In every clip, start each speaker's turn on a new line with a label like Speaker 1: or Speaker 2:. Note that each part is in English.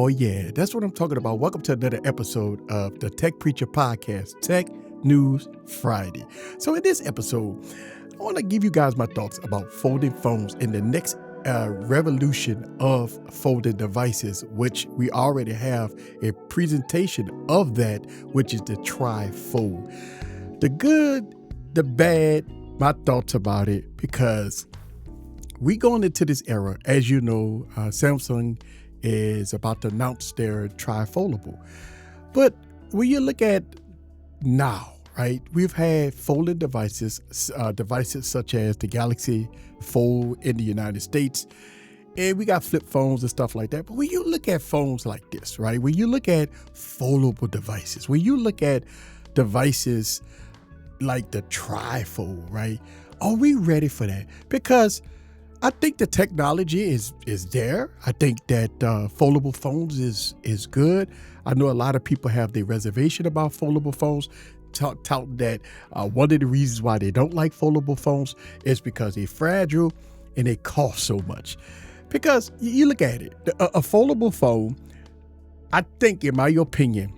Speaker 1: Oh, yeah, that's what I'm talking about. Welcome to another episode of the Tech Preacher Podcast, Tech News Friday. So in this episode, I want to give you guys my thoughts about folding phones in the next revolution of folding devices, which we already have a presentation of that, which is the Trifold. The good, the bad, my thoughts about it, because we going into this era, as you know, Samsung is about to announce their Trifoldable. But when you look at now, right, we've had folded devices such as the Galaxy Fold in the United States, and we got flip phones and stuff like that. But when you look at phones like this, right, when you look at foldable devices, when you look at devices like the Trifold, right, are we ready for that? Because I think the technology is there. I think that foldable phones is good. I know a lot of people have their reservation about foldable phones, tout that one of the reasons why they don't like foldable phones is because they're fragile and they cost so much. Because you look at it, a foldable phone, I think, in my opinion,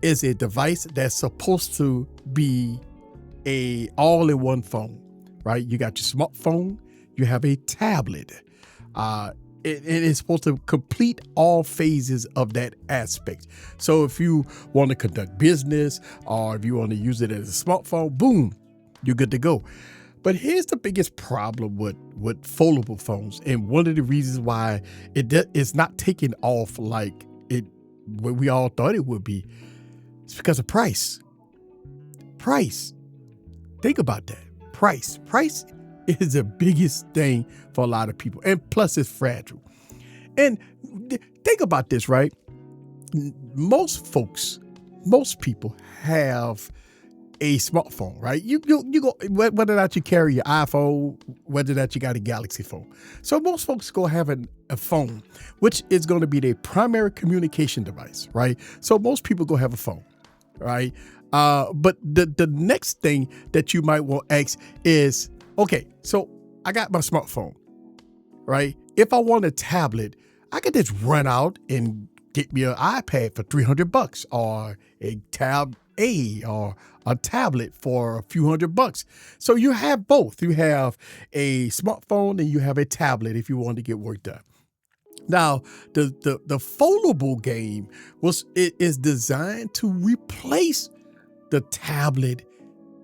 Speaker 1: is a device that's supposed to be a all-in-one phone, right? You got your smartphone, you have a tablet. It is supposed to complete all phases of that aspect. So if you want to conduct business or if you want to use it as a smartphone, boom, you're good to go. But here's the biggest problem with foldable phones, and one of the reasons why it's not taking off like what we all thought it would be. It's because of price. Price. Think about that. Price is the biggest thing for a lot of people. And plus it's fragile. And think about this, right? Most people have a smartphone, right? You go, whether or not you carry your iPhone, whether or not you got a Galaxy phone. So most folks go have a phone, which is going to be their primary communication device, right? So most people go have a phone, right? But the next thing that you might want to ask is, okay, so I got my smartphone, right? If I want a tablet, I could just run out and get me an iPad for $300 or a Tab A or a tablet for a few $100. So you have both. You have a smartphone and you have a tablet if you want to get work done. Now, the foldable game is designed to replace the tablet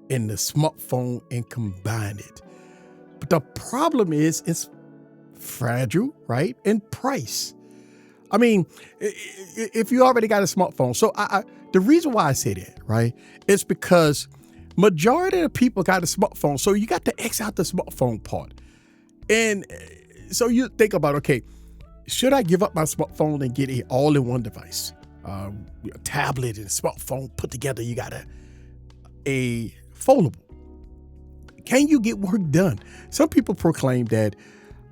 Speaker 1: and the smartphone and combine it. But the problem is it's fragile, right? And price. I mean, if you already got a smartphone. So the reason why I say that, right, is because majority of the people got a smartphone. So you got to X out the smartphone part. And so you think about, okay, should I give up my smartphone and get a all-in-one device? A tablet and smartphone put together, you got a foldable. Can you get work done? Some people proclaim that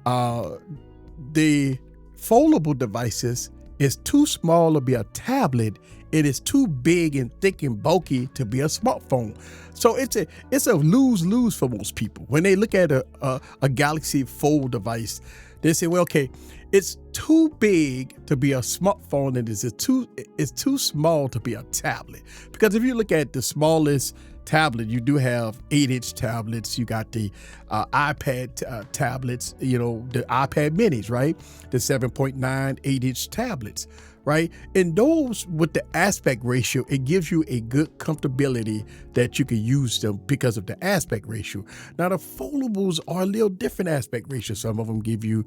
Speaker 1: the foldable devices is too small to be a tablet. It is too big and thick and bulky to be a smartphone. So it's a lose-lose for most people. When they look at a Galaxy Fold device, they say, well, okay, it's too big to be a smartphone and it's too small to be a tablet. Because if you look at the smallest tablet, you do have 8-inch tablets. You got the iPad tablets, the iPad minis, right? The 7.9 8-inch tablets, right? And those with the aspect ratio, it gives you a good comfortability that you can use them because of the aspect ratio. Now the foldables are a little different aspect ratio. Some of them give you,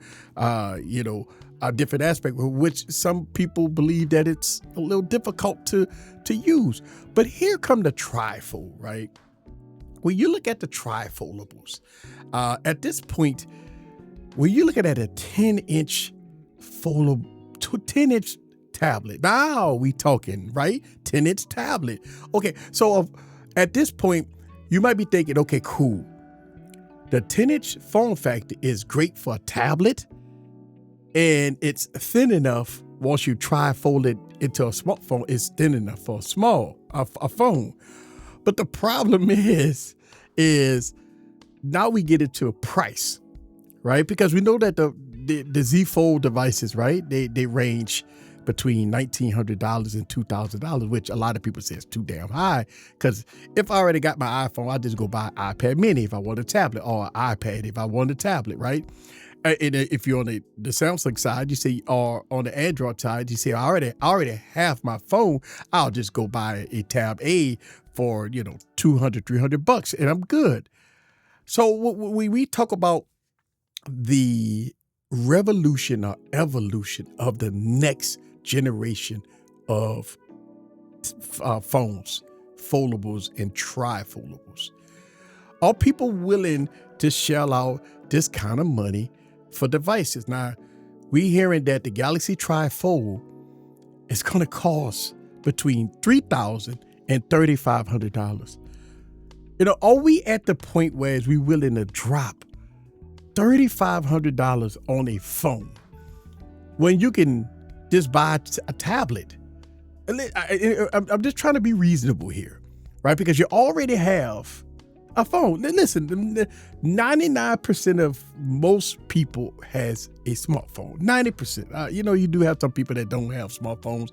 Speaker 1: a different aspect, which some people believe that it's a little difficult to use. But here come the Trifold, right? When you look at the Trifoldables, at this point, when you're looking at a 10-inch foldable, 10-inch tablet. Now we talking, right? 10-inch tablet. Okay, so at this point, you might be thinking, okay, cool. The 10-inch form factor is great for a tablet, and it's thin enough. Once you fold it into a smartphone, it's thin enough for a phone. But the problem is now we get into a price, right? Because we know that the Z Fold devices, right? They range between $1,900 and $2,000, which a lot of people say is too damn high. Because if I already got my iPhone, I just go buy an iPad mini if I want a tablet, or an iPad if I want a tablet, right? And if you're on the Samsung side, you say, or on the Android side, you say, I already have my phone. I'll just go buy a Tab A for, $200, $300, and I'm good. So when we talk about the revolution or evolution of the next generation of phones, foldables and trifoldables, are people willing to shell out this kind of money for devices? Now, we hearing that the Galaxy Trifold is going to cost between $3,000 and $3,500. Are we at the point where we willing to drop $3,500 on a phone when you can just buy a tablet? I'm just trying to be reasonable here, right? Because you already have a phone. Listen, 99% of most people has a smartphone. 90%. You do have some people that don't have smartphones,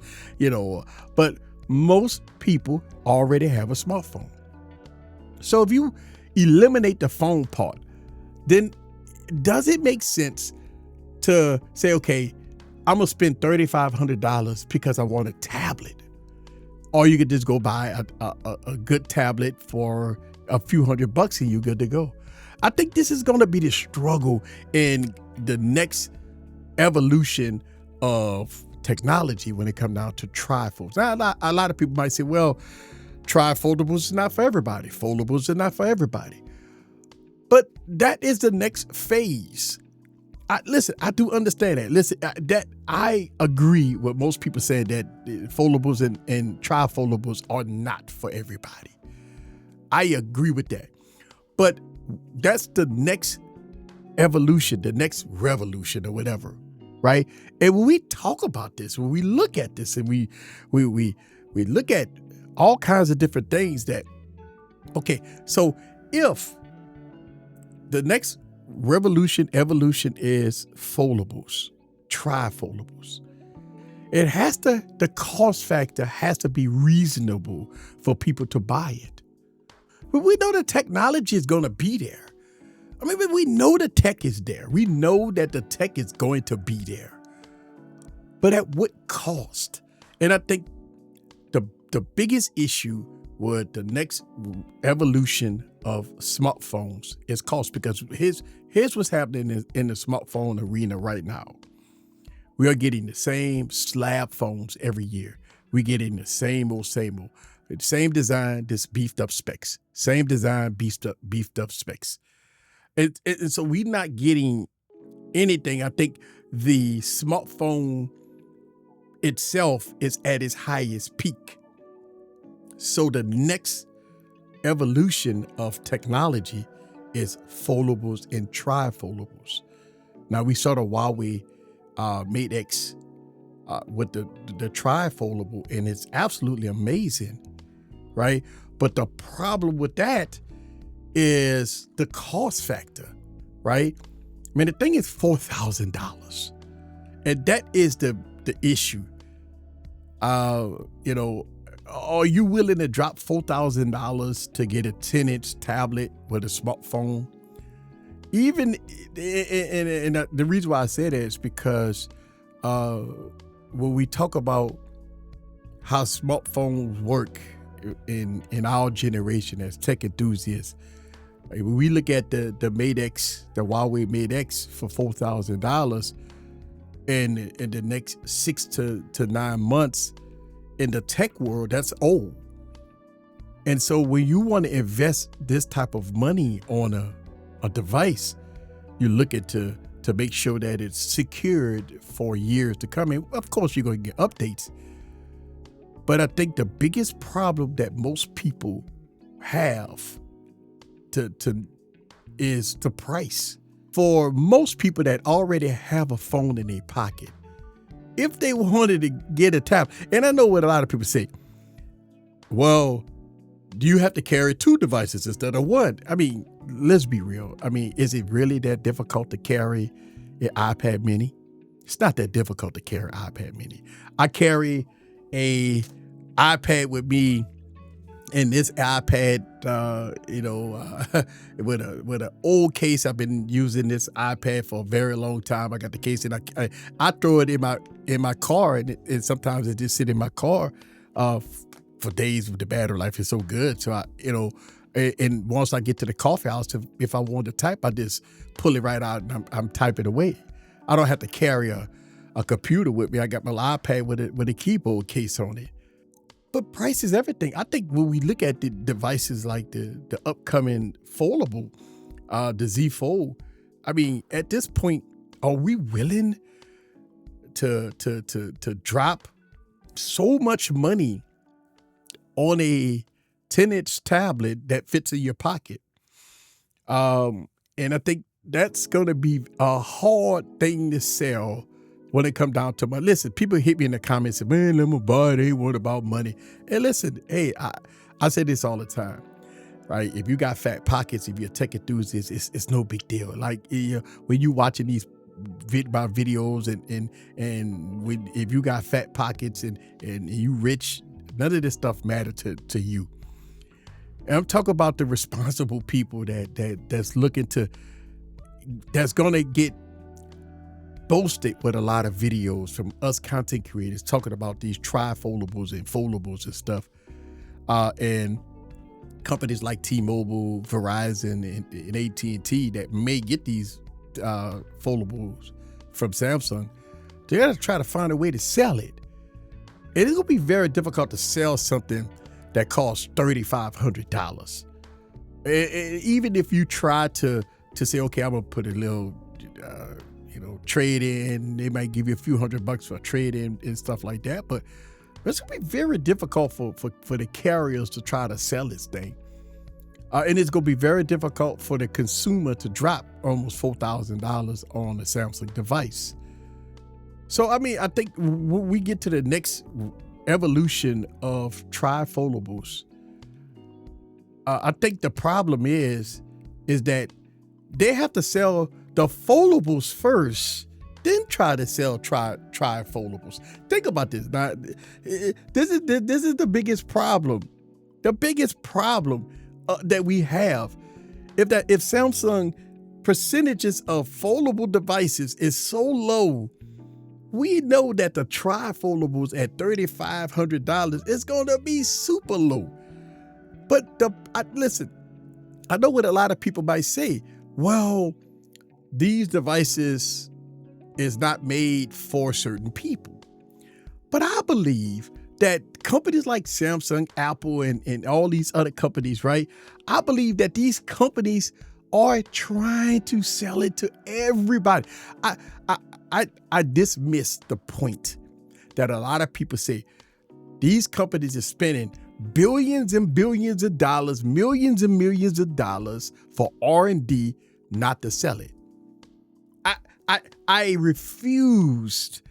Speaker 1: but most people already have a smartphone. So if you eliminate the phone part, then does it make sense to say, okay, I'm going to spend $3,500 because I want a tablet? Or you could just go buy a good tablet for a few $100 and you're good to go. I think this is going to be the struggle in the next evolution of technology when it comes down to trifolds. Now, a lot of people might say, well, trifoldables is not for everybody. Foldables are not for everybody. But that is the next phase. Listen, I do understand that. Listen, that I agree with most people saying that foldables and trifoldables are not for everybody. I agree with that. But that's the next evolution, the next revolution or whatever, right? And when we talk about this, when we look at this and we look at all kinds of different things that, okay, so if the next evolution is foldables, trifoldables, the cost factor has to be reasonable for people to buy it. But we know the technology is going to be there. I mean, we know the tech is there. We know that the tech is going to be there. But at what cost? And I think the biggest issue with the next evolution of smartphones is cost, because here's what's happening in the smartphone arena right now. We are getting the same slab phones every year. We're getting the same old. Same design, just beefed up specs. Same design, beefed up specs. And so we're not getting anything. I think the smartphone itself is at its highest peak. So the next evolution of technology is foldables and trifoldables. Now, we saw the Huawei Mate X with the trifoldable, and it's absolutely amazing, right? But the problem with that is the cost factor, right? I mean, the thing is $4,000, and that is the issue. Are you willing to drop $4,000 to get a 10-inch tablet with a smartphone? Even, and the reason why I say that is because when we talk about how smartphones work in our generation as tech enthusiasts, when we look at the Mate X, the Huawei Mate X for $4,000, and in the next 6 to 9 months in the tech world, that's old. And so when you want to invest this type of money on a device, you look at to make sure that it's secured for years to come. And of course, you're going to get updates. But I think the biggest problem that most people have is the price. For most people that already have a phone in their pocket, if they wanted to get a tablet, and I know what a lot of people say, well, do you have to carry 2 devices instead of 1? I mean, let's be real. I mean, is it really that difficult to carry an iPad mini? It's not that difficult to carry an iPad mini. I carry a iPad with me, and this iPad, with an old case. I've been using this iPad for a very long time. I got the case, and I throw it in my car, and sometimes it just sit in my car for days. With the battery life is so good. So and once I get to the coffee house, if I want to type, I just pull it right out and I'm typing away. I don't have to carry a computer with me. I got my iPad with a keyboard case on it. But price is everything. I think when we look at the devices like the upcoming foldable, the Z Fold, I mean, at this point, are we willing to drop so much money on a 10-inch tablet that fits in your pocket? And I think that's going to be a hard thing to sell when it come down to money. Listen, people hit me in the comments and say, man, let me buy it. They ain't worried about money. And listen, hey, I say this all the time, right? If you got fat pockets, if you're a tech enthusiast, it's no big deal. Like when you watching these videos and if you got fat pockets and you rich, none of this stuff matter to you. And I'm talking about the responsible people that's looking that's gonna get boasted with a lot of videos from us content creators talking about these trifoldables and foldables and stuff. And companies like T-Mobile, Verizon, and AT&T that may get these foldables from Samsung, they gotta try to find a way to sell it. And it's gonna be very difficult to sell something that costs $3,500. Even if you try to say, okay, I'm gonna put a little trade in, they might give you a few $100 for a trade in and stuff like that. But it's gonna be very difficult for the carriers to try to sell this thing. And it's gonna be very difficult for the consumer to drop almost $4,000 on a Samsung device. So, I mean, I think when we get to the next evolution of trifoldables, I think the problem is that they have to sell the foldables first, then try to sell trifoldables. Think about this. Now, this is the biggest problem. The biggest problem that we have, if Samsung percentages of foldable devices is so low, we know that the trifoldables at $3,500 is going to be super low. But listen, I know what a lot of people might say. Well, these devices is not made for certain people. But I believe that companies like Samsung, Apple, and all these other companies, right? I believe that these companies are trying to sell it to everybody. I dismiss the point that a lot of people say these companies are spending billions and billions of dollars, millions and millions of dollars for R&D not to sell it. I refuse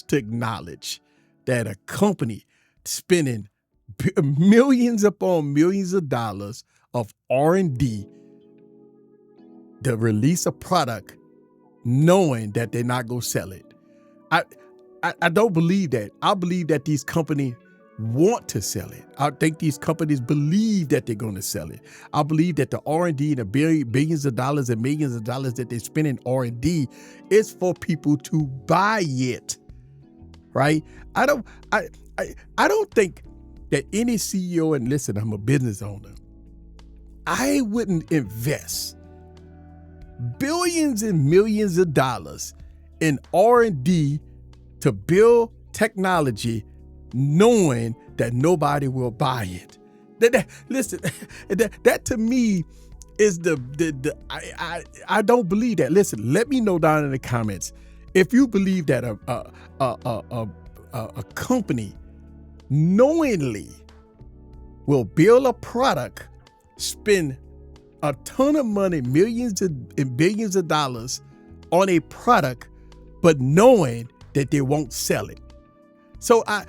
Speaker 1: to acknowledge that a company spending millions upon millions of dollars of R&D to release a product knowing that they're not going to sell it. I don't believe that. I believe that these companies want to sell it. I think these companies believe that they're going to sell it. I believe that the R&D and the billions of dollars and millions of dollars that they spend in R&D is for people to buy it, right? I don't think that any CEO, and listen, I'm a business owner, I wouldn't invest billions and millions of dollars in R&D to build technology knowing that nobody will buy it. Listen, that to me is I don't believe that. Listen, let me know down in the comments if you believe that a company knowingly will build a product, spend a ton of money, millions and billions of dollars on a product, but knowing that they won't sell it. So I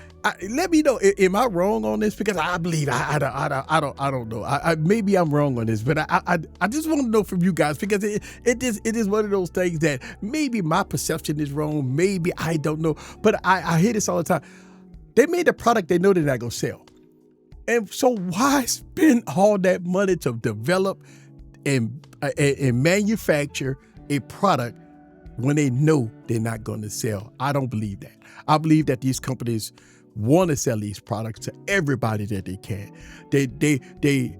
Speaker 1: let me know. Am I wrong on this? Because I believe I don't know. Maybe I'm wrong on this, but I just want to know from you guys, because it is one of those things that maybe my perception is wrong. Maybe I don't know, but I hear this all the time. They made a product they know they're not gonna sell, and so why spend all that money to develop and manufacture a product when they know they're not going to sell? I don't believe that. I believe that these companies want to sell these products to everybody that they can. They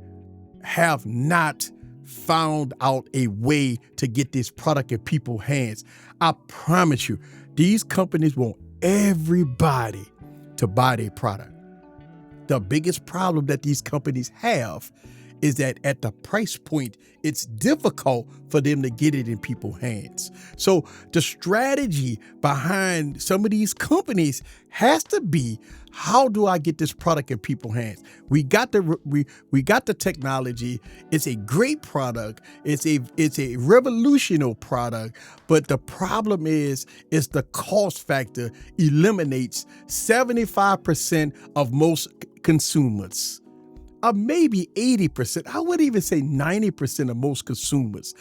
Speaker 1: have not found out a way to get this product in people's hands. I promise you, these companies want everybody to buy their product. The biggest problem that these companies have is that at the price point, it's difficult for them to get it in people's hands. So the strategy behind some of these companies has to be, how do I get this product in people's hands? We got the technology. It's a great product. It's a revolutionary product. But the problem is the cost factor eliminates 75% of most consumers. Or maybe 80%. I would even say 90% of most consumers.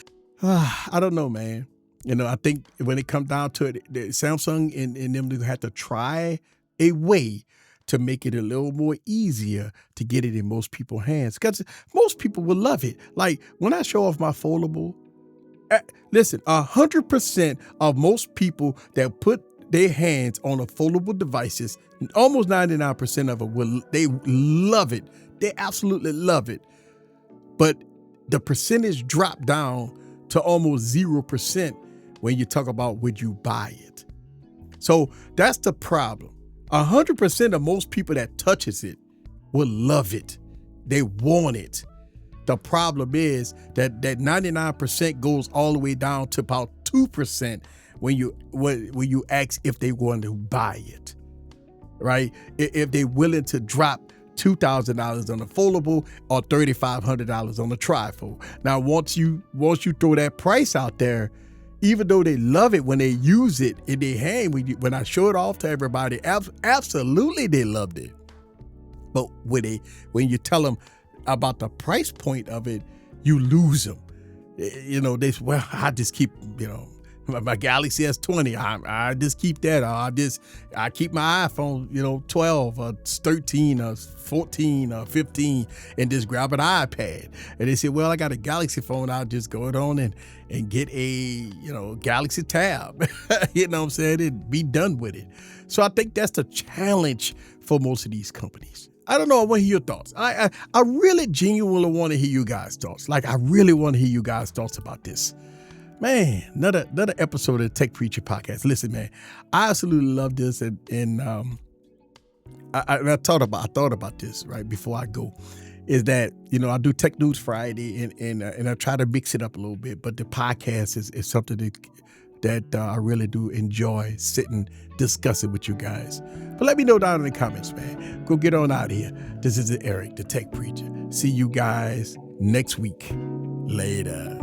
Speaker 1: I don't know, man. I think when it comes down to it, Samsung and them have to try a way to make it a little more easier to get it in most people's hands, because most people will love it. Like when I show off my foldable, listen, 100% of most people that put their hands on a foldable devices, almost 99% of them they love it. They absolutely love it. But the percentage dropped down to almost 0% when you talk about would you buy it. So that's the problem. 100% of most people that touches it will love it. They want it. The problem is that 99% goes all the way down to about 2% when you ask if they want to buy it, right? If they're willing to drop $2,000 on a foldable or $3,500 on a trifold. Now, once you throw that price out there, even though they love it when they use it in their hand, when I show it off to everybody, absolutely they loved it. But when you tell them about the price point of it, you lose them. They say, well, I just keep, my Galaxy S20, I just keep that. I keep my iPhone, 12 or 13 or 14 or 15 and just grab an iPad. And they say, well, I got a Galaxy phone. I'll just go on and get a, Galaxy Tab, you know what I'm saying, and be done with it. So I think that's the challenge for most of these companies. I don't know. I want to hear your thoughts. I really genuinely want to hear you guys' thoughts. Like, I really want to hear you guys' thoughts about this. Man, another episode of the Tech Preacher Podcast. Listen, man, I absolutely love this, and I thought about this right before I go. Is that I do Tech News Friday, and I try to mix it up a little bit, but the podcast is something that I really do enjoy sitting discussing with you guys. But let me know down in the comments, man. Go get on out of here. This is Eric, the Tech Preacher. See you guys next week. Later.